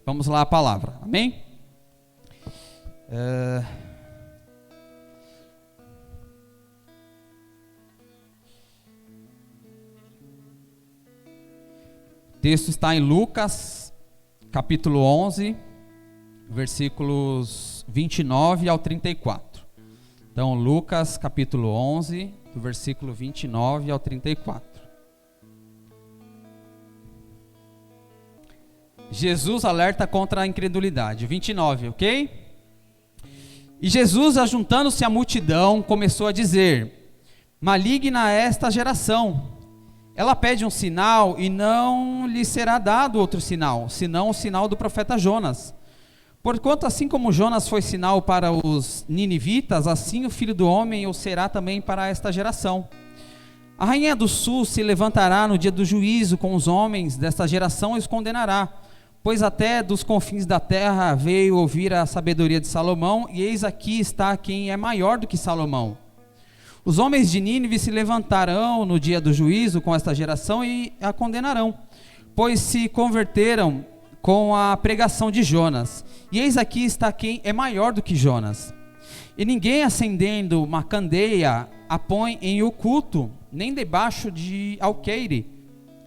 Vamos lá a palavra, amém? O texto está em Lucas, capítulo 11, versículos 29 ao 34. Então, Lucas, capítulo 11, do versículo 29 ao 34. Jesus alerta contra a incredulidade. 29, ok? E Jesus, ajuntando-se à multidão, começou a dizer: maligna é esta geração. Ela pede um sinal e não lhe será dado outro sinal, senão o sinal do profeta Jonas. Porquanto assim como Jonas foi sinal para os ninivitas, assim o Filho do Homem o será também para esta geração. A rainha do sul se levantará no dia do juízo com os homens desta geração e os condenará, pois até dos confins da terra veio ouvir a sabedoria de Salomão, e eis aqui está quem é maior do que Salomão. Os homens de Nínive se levantarão no dia do juízo com esta geração e a condenarão, pois se converteram com a pregação de Jonas. E eis aqui está quem é maior do que Jonas. E ninguém acendendo uma candeia a põe em oculto, nem debaixo de alqueire,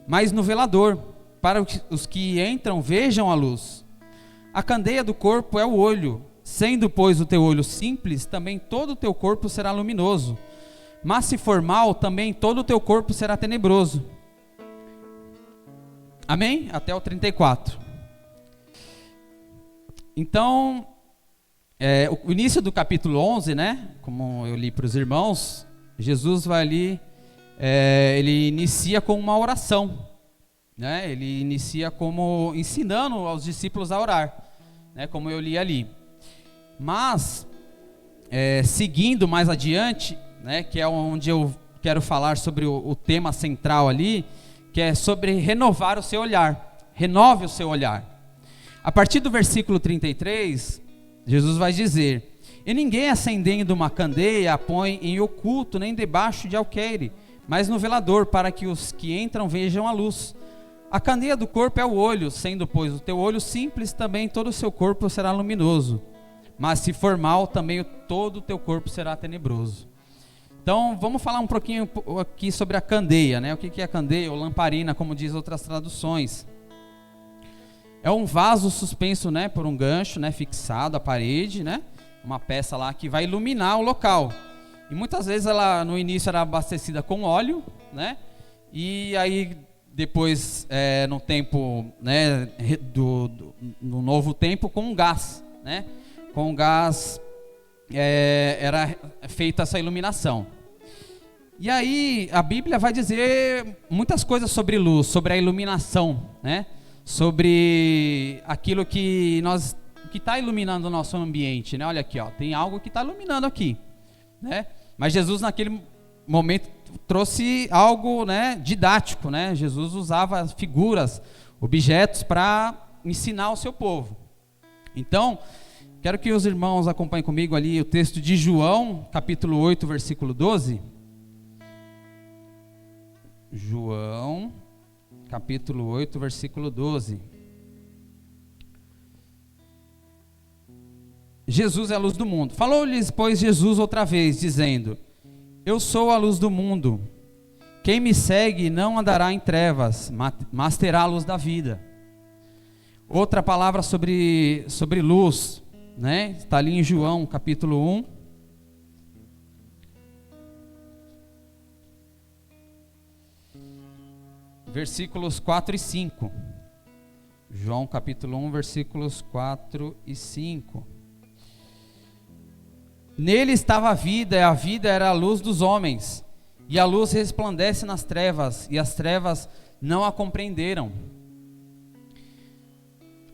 mas no velador, para que os que entram vejam a luz. A candeia do corpo é o olho. Sendo, pois, o teu olho simples, também todo o teu corpo será luminoso. Mas se for mal, também todo o teu corpo será tenebroso. Amém? Até o 34. Então, o início do capítulo 11, né? Como eu li para os irmãos, Jesus vai ali, ele inicia com uma oração, né? Ele inicia como ensinando aos discípulos a orar, né? Como eu li ali. Mas, seguindo mais adiante, né, que é onde eu quero falar sobre o tema central ali, que é sobre renovar o seu olhar. Renove o seu olhar. A partir do versículo 33, Jesus vai dizer: e ninguém acendendo uma candeia a põe em oculto, nem debaixo de alqueire, mas no velador, para que os que entram vejam a luz. A candeia do corpo é o olho, sendo, pois, o teu olho simples, também todo o seu corpo será luminoso. Mas se for mal, também todo o teu corpo será tenebroso. Então, vamos falar um pouquinho aqui sobre a candeia, né? O que é a candeia, ou lamparina, como diz outras traduções. É um vaso suspenso, né, por um gancho, né, fixado à parede, né? Uma peça lá que vai iluminar o local. E muitas vezes ela, no início, era abastecida com óleo, né? E aí, depois, no tempo, né, no novo tempo, com gás, né? Com gás era feita essa iluminação. E aí a Bíblia vai dizer muitas coisas sobre luz, sobre a iluminação, né? Sobre aquilo que está iluminando o nosso ambiente, né? Olha aqui, ó, tem algo que está iluminando aqui, né? Mas Jesus naquele momento trouxe algo, né, didático, né? Jesus usava figuras, objetos para ensinar ao seu povo. Então, quero que os irmãos acompanhem comigo ali o texto de João, capítulo 8, versículo 12. João, capítulo 8, versículo 12. Jesus é a luz do mundo. Falou-lhes, pois, Jesus outra vez, dizendo: eu sou a luz do mundo. Quem me segue não andará em trevas, mas terá a luz da vida. Outra palavra sobre luz, né? Está ali em João, capítulo 1. Versículos 4 e 5. João, capítulo 1, versículos 4 e 5. Nele estava a vida, e a vida era a luz dos homens. E a luz resplandece nas trevas, e as trevas não a compreenderam.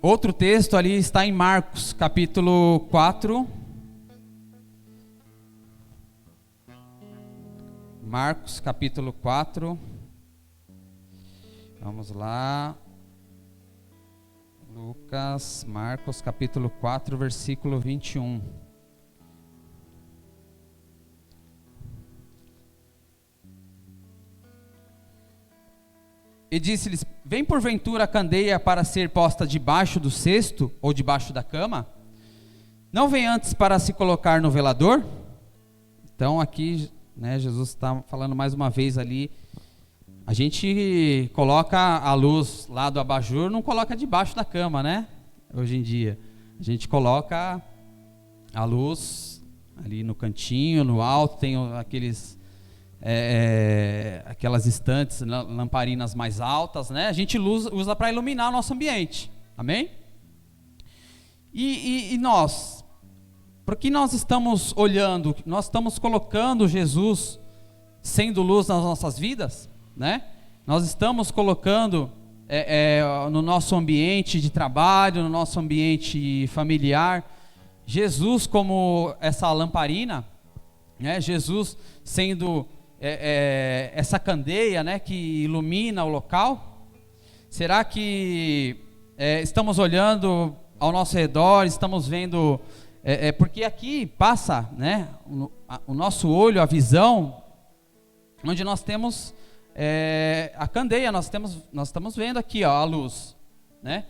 Outro texto ali está em Marcos, capítulo 4. Marcos, capítulo 4. Vamos lá. Marcos, capítulo 4, versículo 21. E disse-lhes: vem porventura a candeia para ser posta debaixo do cesto ou debaixo da cama? Não vem antes para se colocar no velador? Então aqui, né, Jesus está falando mais uma vez ali. A gente coloca a luz lá do abajur, não coloca debaixo da cama, né? Hoje em dia. A gente coloca a luz ali no cantinho, no alto, tem aquelas estantes, lamparinas mais altas, né? A gente usa para iluminar o nosso ambiente. Amém? E nós, por que nós estamos olhando, nós estamos colocando Jesus sendo luz nas nossas vidas, né? Nós estamos colocando no nosso ambiente de trabalho, no nosso ambiente familiar, Jesus como essa lamparina, né? Jesus sendo essa candeia, né, que ilumina o local. Será que estamos olhando ao nosso redor, estamos vendo, porque aqui passa, né, o nosso olho, a visão, onde nós temos a candeia, nós estamos vendo aqui, ó, a luz, né?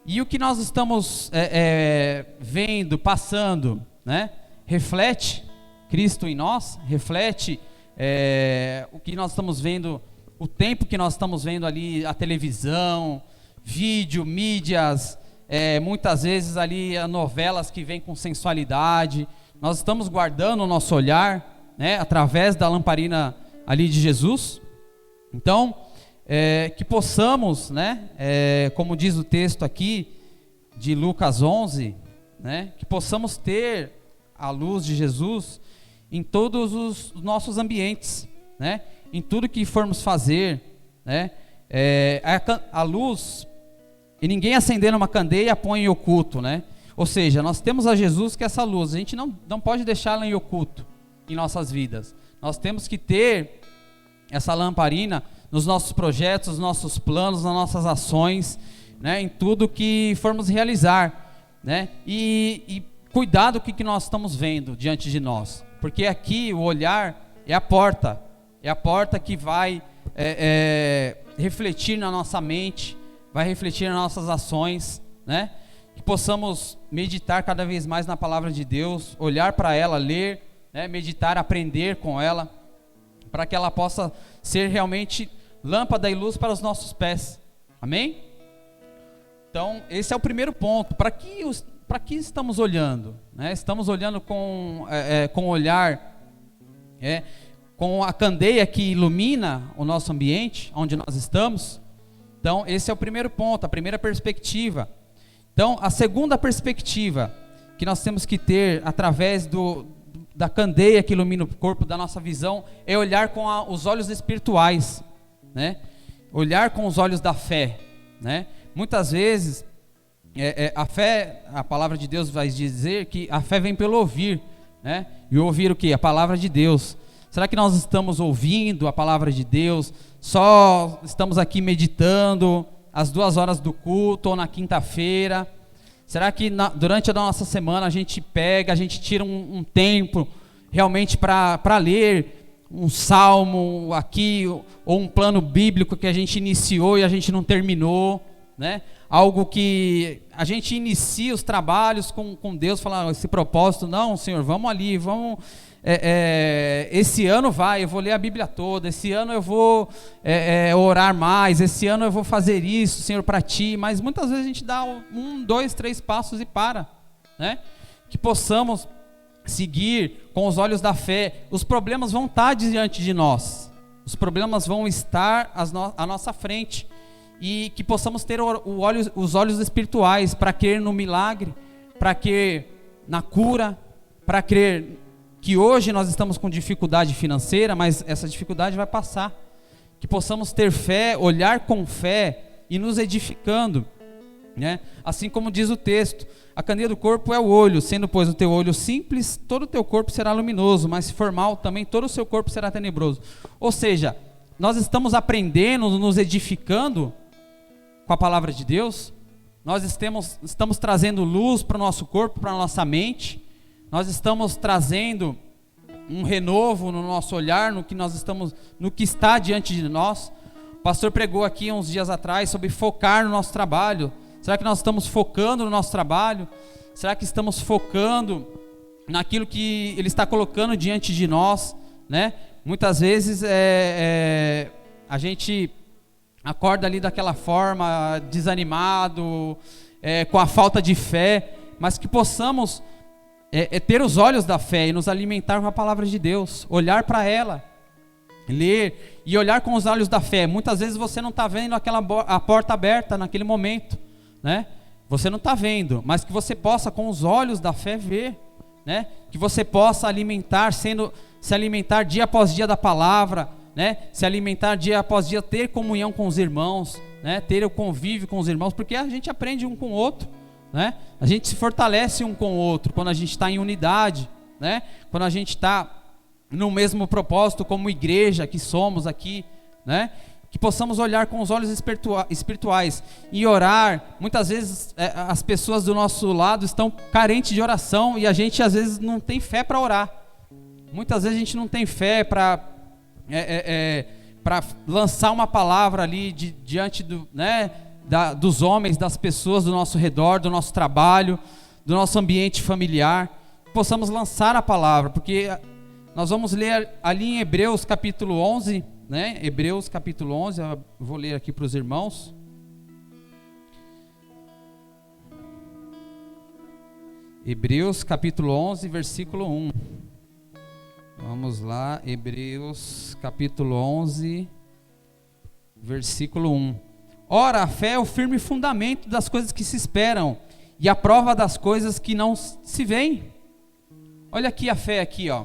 E o que nós estamos vendo, passando, né, reflete Cristo em nós, reflete o que nós estamos vendo, o tempo que nós estamos vendo ali, a televisão, vídeo, mídias, muitas vezes ali novelas que vêm com sensualidade. Nós estamos guardando o nosso olhar, né, através da lamparina ali de Jesus. Então, que possamos, né, como diz o texto aqui de Lucas 11, né, que possamos ter a luz de Jesus em todos os nossos ambientes, né, em tudo que formos fazer, né, a luz, e ninguém acendendo uma candeia põe em oculto, né, ou seja, nós temos a Jesus que é essa luz, a gente não pode deixá-la em oculto em nossas vidas, nós temos que ter essa lamparina nos nossos projetos, nos nossos planos, nas nossas ações, né, em tudo que formos realizar, né, e cuidar do que nós estamos vendo diante de nós, porque aqui o olhar é a porta que vai refletir na nossa mente, vai refletir nas nossas ações, né, que possamos meditar cada vez mais na palavra de Deus, olhar para ela, ler, né, meditar, aprender com ela, para que ela possa ser realmente lâmpada e luz para os nossos pés. Amém? Então, esse é o primeiro ponto. Para que estamos olhando? Né? Estamos olhando com o olhar, com a candeia que ilumina o nosso ambiente, onde nós estamos. Então, esse é o primeiro ponto, a primeira perspectiva. Então, a segunda perspectiva que nós temos que ter através da candeia que ilumina o corpo, da nossa visão, é olhar com os olhos espirituais, né? Olhar com os olhos da fé, né? Muitas vezes a fé, a palavra de Deus vai dizer que a fé vem pelo ouvir, né? E ouvir o que? A palavra de Deus. Será que nós estamos ouvindo a palavra de Deus? Só estamos aqui meditando às 2 horas do culto ou na quinta-feira? Será que durante a nossa semana a gente tira um tempo realmente para ler um salmo aqui, ou um plano bíblico que a gente iniciou e a gente não terminou, né? Algo que a gente inicia os trabalhos com Deus, falar esse propósito, não, Senhor, vamos ali, vamos, esse ano eu vou ler a Bíblia toda, esse ano eu vou orar mais, esse ano eu vou fazer isso, Senhor, para Ti, mas muitas vezes a gente dá 1, 2, 3 passos e para, né? Que possamos seguir com os olhos da fé. Os problemas vão estar diante de nós, os problemas vão estar à nossa frente, e que possamos ter os olhos espirituais para crer no milagre, para crer na cura, para crer que hoje nós estamos com dificuldade financeira, mas essa dificuldade vai passar, que possamos ter fé, olhar com fé e nos edificando, né? Assim como diz o texto, a candeia do corpo é o olho, sendo pois o teu olho simples, todo o teu corpo será luminoso, mas se for mal, também todo o seu corpo será tenebroso. Ou seja, nós estamos aprendendo, nos edificando com a palavra de Deus, nós estamos trazendo luz para o nosso corpo, para a nossa mente, nós estamos trazendo um renovo no nosso olhar, no que está diante de nós, O pastor pregou aqui uns dias atrás sobre focar no nosso trabalho. Será que nós estamos focando no nosso trabalho? Será que estamos focando naquilo que Ele está colocando diante de nós, né? Muitas vezes a gente acorda ali daquela forma, desanimado, com a falta de fé, mas que possamos ter os olhos da fé e nos alimentar com a palavra de Deus, olhar para ela, ler e olhar com os olhos da fé. Muitas vezes você não está vendo a porta aberta naquele momento, né? Você não está vendo, mas que você possa com os olhos da fé ver, né? Que você possa se alimentar dia após dia da palavra, né? Se alimentar dia após dia, ter comunhão com os irmãos, né? Ter o convívio com os irmãos, porque a gente aprende um com o outro, né? A gente se fortalece um com o outro quando a gente está em unidade, né? Quando a gente está no mesmo propósito como igreja que somos aqui, né? Que possamos olhar com os olhos espirituais e orar. Muitas vezes as pessoas do nosso lado estão carentes de oração e a gente às vezes não tem fé para orar. Muitas vezes a gente não tem fé para lançar uma palavra ali diante dos homens, das pessoas do nosso redor, do nosso trabalho, do nosso ambiente familiar. Possamos lançar a palavra, porque nós vamos ler ali em Hebreus capítulo 11, né? Hebreus capítulo 11, eu vou ler aqui para os irmãos. Hebreus capítulo 11, versículo 1. Vamos lá, Hebreus capítulo 11, versículo 1. Ora, a fé é o firme fundamento das coisas que se esperam e a prova das coisas que não se veem. Olha aqui a fé aqui, ó.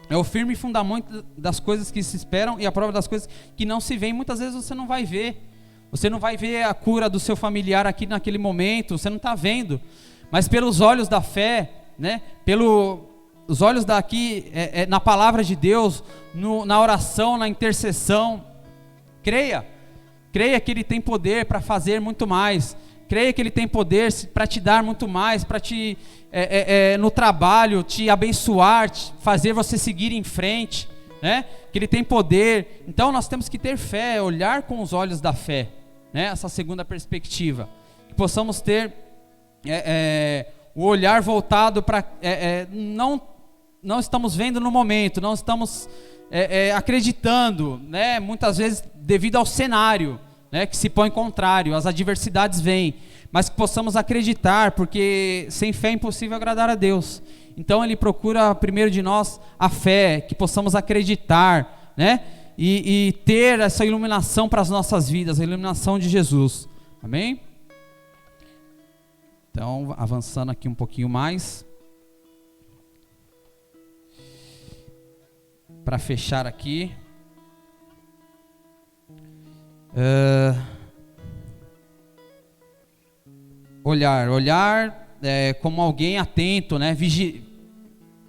É o firme fundamento das coisas que se esperam e a prova das coisas que não se veem. Muitas vezes você não vai ver. Você não vai ver a cura do seu familiar aqui naquele momento, você não está vendo. Mas pelos olhos da fé, né? Os olhos daqui, na palavra de Deus, na oração, na intercessão, creia que Ele tem poder para fazer muito mais, creia que Ele tem poder para te dar muito mais, para te, no trabalho, te abençoar, fazer você seguir em frente, né? Que Ele tem poder. Então nós temos que ter fé, olhar com os olhos da fé, né? Essa segunda perspectiva, que possamos ter o olhar voltado para, não estamos vendo no momento, não estamos acreditando, né? Muitas vezes devido ao cenário, né, que se põe contrário, as adversidades vêm, mas que possamos acreditar, porque sem fé é impossível agradar a Deus. Então Ele procura primeiro de nós a fé, que possamos acreditar, né, e ter essa iluminação para as nossas vidas, a iluminação de Jesus. Amém? Então, avançando aqui um pouquinho mais, para fechar aqui. Olhar como alguém atento, né?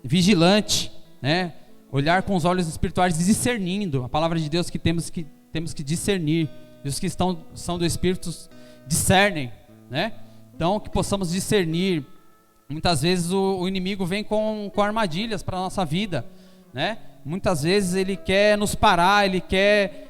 Vigilante, né? Olhar com os olhos espirituais, discernindo a palavra de Deus, que temos que discernir. E os que são do Espírito discernem, né? Então, que possamos discernir. Muitas vezes o inimigo vem com armadilhas para a nossa vida, né? Muitas vezes ele quer nos parar, ele quer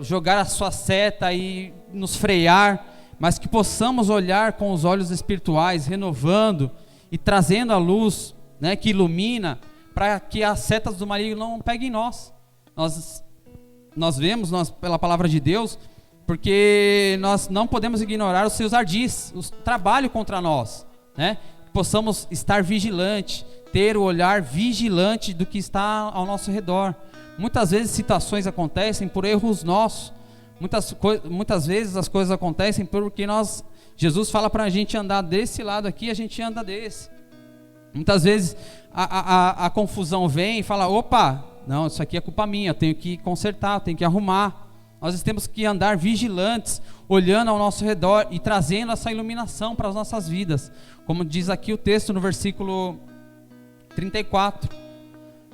jogar a sua seta e nos frear, mas que possamos olhar com os olhos espirituais, renovando e trazendo a luz, né, que ilumina, para que as setas do maligno não peguem nós. Nós vemos pela palavra de Deus, porque nós não podemos ignorar os seus ardis, o trabalho contra nós, né? Que possamos estar vigilantes, ter o olhar vigilante do que está ao nosso redor. Muitas vezes situações acontecem por erros nossos. Muitas vezes as coisas acontecem porque Jesus fala para a gente andar desse lado aqui, a gente anda desse. Muitas vezes a confusão vem e fala, opa, não, isso aqui é culpa minha, eu tenho que consertar, eu tenho que arrumar. Nós temos que andar vigilantes, olhando ao nosso redor e trazendo essa iluminação para as nossas vidas. Como diz aqui o texto no versículo 34.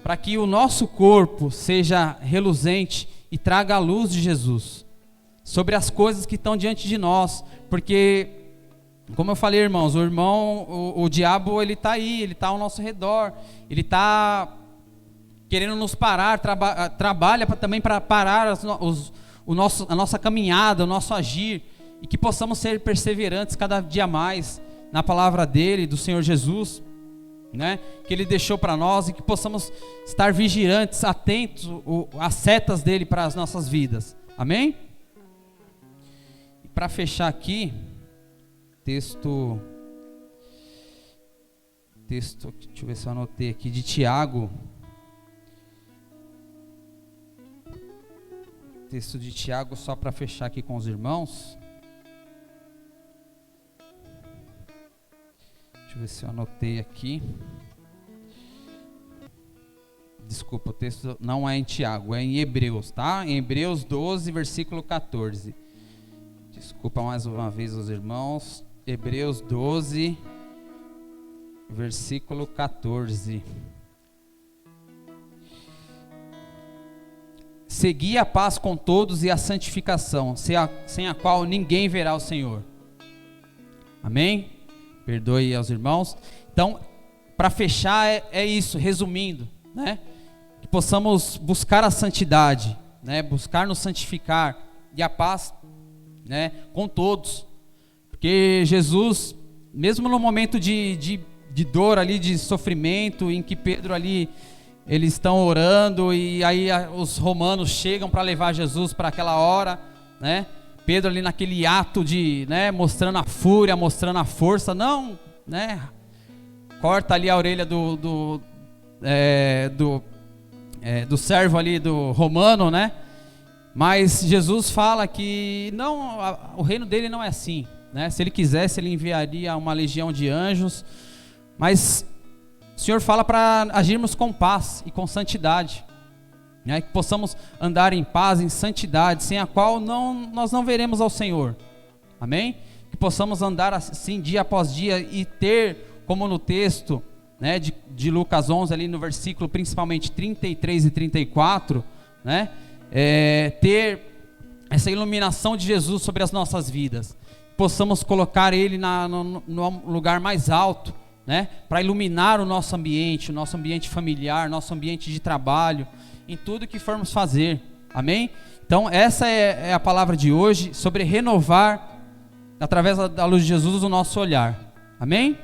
Para que o nosso corpo seja reluzente e traga a luz de Jesus sobre as coisas que estão diante de nós, porque, como eu falei, irmãos, o diabo, ele está aí, ele está ao nosso redor, ele está querendo nos parar, trabalha também para parar a nossa caminhada, o nosso agir, e que possamos ser perseverantes cada dia mais na palavra dele, do Senhor Jesus, né, que ele deixou para nós, e que possamos estar vigilantes, atentos às setas dele para as nossas vidas. Amém? E para fechar aqui, texto, deixa eu ver se eu anotei aqui, de Tiago. Texto de Tiago, só para fechar aqui com os irmãos. Deixa eu ver se eu anotei aqui. Desculpa, o texto não é em Tiago, é em Hebreus, tá? Em Hebreus 12, versículo 14. Desculpa mais uma vez os irmãos. Hebreus 12, versículo 14. Segui a paz com todos e a santificação, sem a qual ninguém verá o Senhor. Amém? Perdoe aos irmãos. Então, para fechar, é isso, resumindo, né? Que possamos buscar a santidade, né? Buscar nos santificar, e a paz, né? Com todos. Porque Jesus, mesmo no momento de dor ali, de sofrimento, em que Pedro ali, eles estão orando, e aí os romanos chegam para levar Jesus para aquela hora, né? Pedro ali naquele ato de, né, mostrando a fúria, mostrando a força, não, né, corta ali a orelha do servo ali do romano, né, mas Jesus fala que não, o reino dele não é assim, né, se ele quisesse ele enviaria uma legião de anjos, mas o Senhor fala para agirmos com paz e com santidade, né, que possamos andar em paz, em santidade, sem a qual nós não veremos ao Senhor. Amém? Que possamos andar assim dia após dia e ter, como no texto, né, de Lucas 11, ali no versículo principalmente 33 e 34, né, ter essa iluminação de Jesus sobre as nossas vidas. Possamos colocar Ele no lugar mais alto, né, para iluminar o nosso ambiente familiar, nosso ambiente de trabalho, em tudo que formos fazer, amém? Então essa é a palavra de hoje, sobre renovar, através da luz de Jesus, o nosso olhar, amém?